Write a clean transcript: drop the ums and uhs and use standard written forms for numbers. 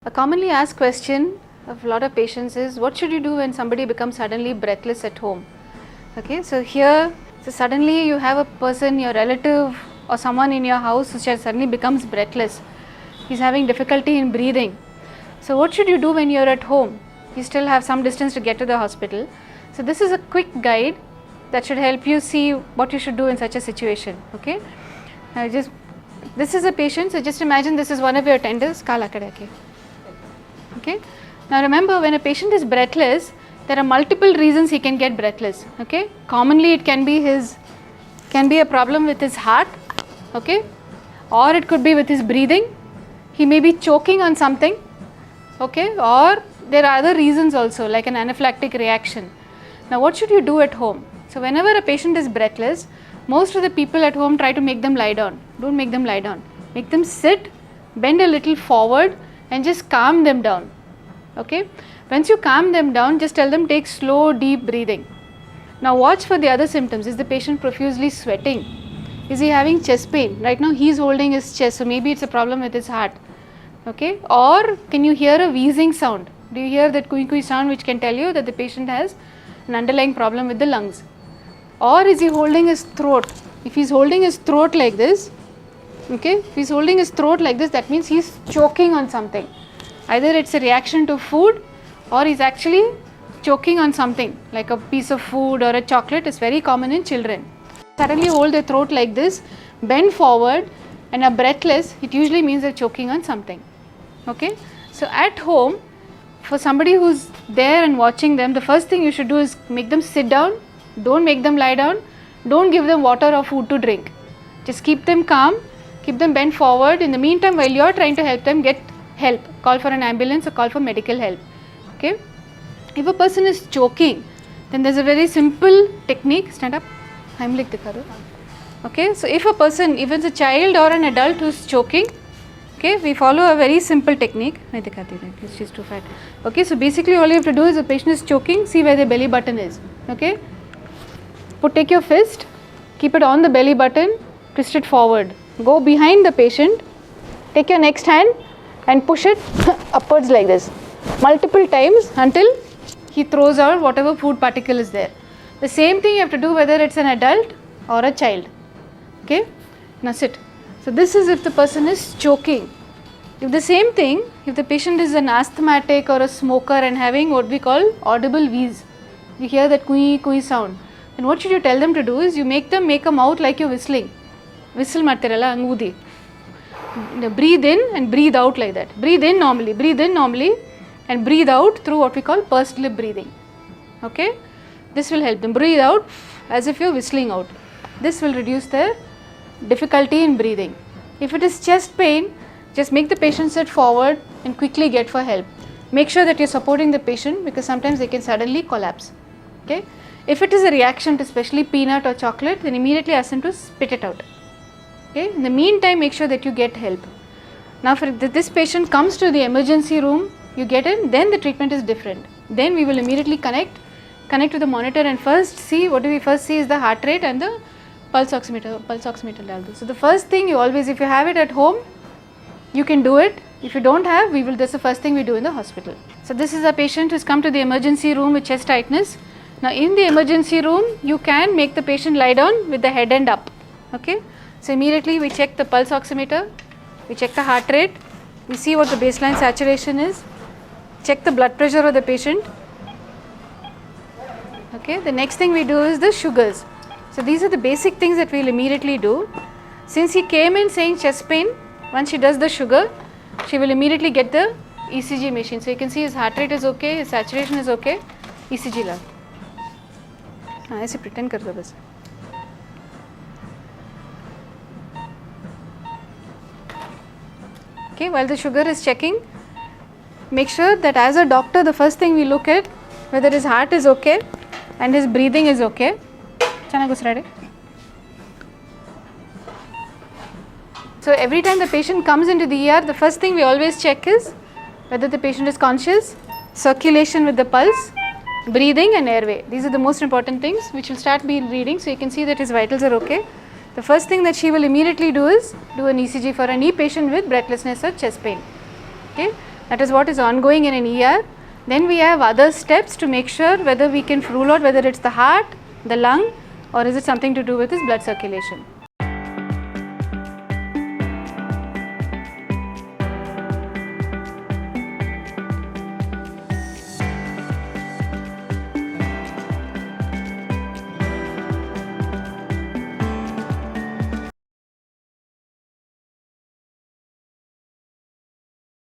A commonly asked question of a lot of patients is, what should you do when somebody becomes suddenly breathless at home? Okay, so here, suddenly you have a person, your relative or someone in your house who suddenly becomes breathless. He's having difficulty in breathing. So what should you do when you're at home? You still have some distance to get to the hospital. So this is a quick guide that should help you see what you should do in such a situation. Okay, this is a patient, so just imagine this is one of your attendants. Okay. Now remember, when a patient is breathless, there are multiple reasons he can get breathless. Okay. Commonly it can be a problem with his heart. Okay. Or it could be with his breathing. He may be choking on something. Okay. Or there are other reasons also, like an anaphylactic reaction. Now what should you do at home? So whenever a patient is breathless, most of the people at home try to make them lie down. Don't make them lie down. Make them sit, bend a little forward and just calm them down. Okay. Once you calm them down, just tell them take slow deep breathing. Now watch for the other symptoms. Is the patient profusely sweating? Is he having chest pain? Right now he is holding his chest, so maybe it's a problem with his heart. Okay. Or can you hear a wheezing sound? Do you hear that kui kui sound, which can tell you that the patient has an underlying problem with the lungs? Or is he holding his throat? If he's holding his throat like this, okay, if he's holding his throat like this, that means he's choking on something. Either it's a reaction to food or he's actually choking on something like a piece of food or a chocolate. Is very common in children. Suddenly hold their throat like this, bend forward and are breathless, it usually means they're choking on something. Okay. So at home, for somebody who's there and watching them, the first thing you should do is make them sit down. Don't make them lie down. Don't give them water or food to drink. Just keep them calm, keep them bent forward. In the meantime, while you're trying to help them, get help. Call for an ambulance or call for medical help. Okay. If a person is choking, then there's a very simple technique. Stand up. Heimlich dikha do. Okay. So if a person, even it's a child or an adult who's choking, okay, we follow a very simple technique. She's too fat. Okay. So basically all you have to do is the patient is choking, see where the belly button is. Okay. Take your fist, keep it on the belly button, twist it forward. Go behind the patient, take your next hand and push it upwards like this multiple times until he throws out whatever food particle is there. The same thing you have to do whether it's an adult or a child. Okay. Now sit. So this is if the person is choking. If the same thing, if the patient is an asthmatic or a smoker and having what we call audible wheeze, you hear that kui kui sound, then what should you tell them to do is you make them make a mouth like you're whistling. Whistle martiralla angudi. Breathe in and breathe out like that. Breathe in normally and breathe out through what we call pursed lip breathing. Okay. This will help them. Breathe out as if you're whistling out. This will reduce their difficulty in breathing. If it is chest pain, just make the patient sit forward and quickly get for help. Make sure that you're supporting the patient because sometimes they can suddenly collapse. Okay. If it is a reaction to especially peanut or chocolate, then immediately ask them to spit it out. Okay. In the meantime, make sure that you get help. Now, if this patient comes to the emergency room, you get in, then the treatment is different. Then we will immediately connect to the monitor and first see, what do we first see is the heart rate and the pulse oximeter. So the first thing you always, if you have it at home, you can do it. If you don't have, that's the first thing we do in the hospital. So this is a patient who's come to the emergency room with chest tightness. Now in the emergency room, you can make the patient lie down with the head end up. Okay. So immediately we check the pulse oximeter, we check the heart rate, we see what the baseline saturation is, check the blood pressure of the patient. Okay. The next thing we do is the sugars. So these are the basic things that we'll immediately do. Since he came in saying chest pain, once she does the sugar, she will immediately get the ECG machine. So you can see his heart rate is okay, his saturation is okay, ECG ला. हाँ ऐसे pretend कर दो बस. Okay, while the sugar is checking, make sure that as a doctor, the first thing we look at whether his heart is okay and his breathing is okay. So every time the patient comes into the ER, the first thing we always check is whether the patient is conscious, circulation with the pulse, breathing and airway. These are the most important things which will start be reading, so you can see that his vitals are okay. The first thing that she will immediately do is do an ECG for any patient with breathlessness or chest pain. Okay. That is what is ongoing in an ER. Then we have other steps to make sure whether we can rule out whether it's the heart, the lung, or is it something to do with his blood circulation.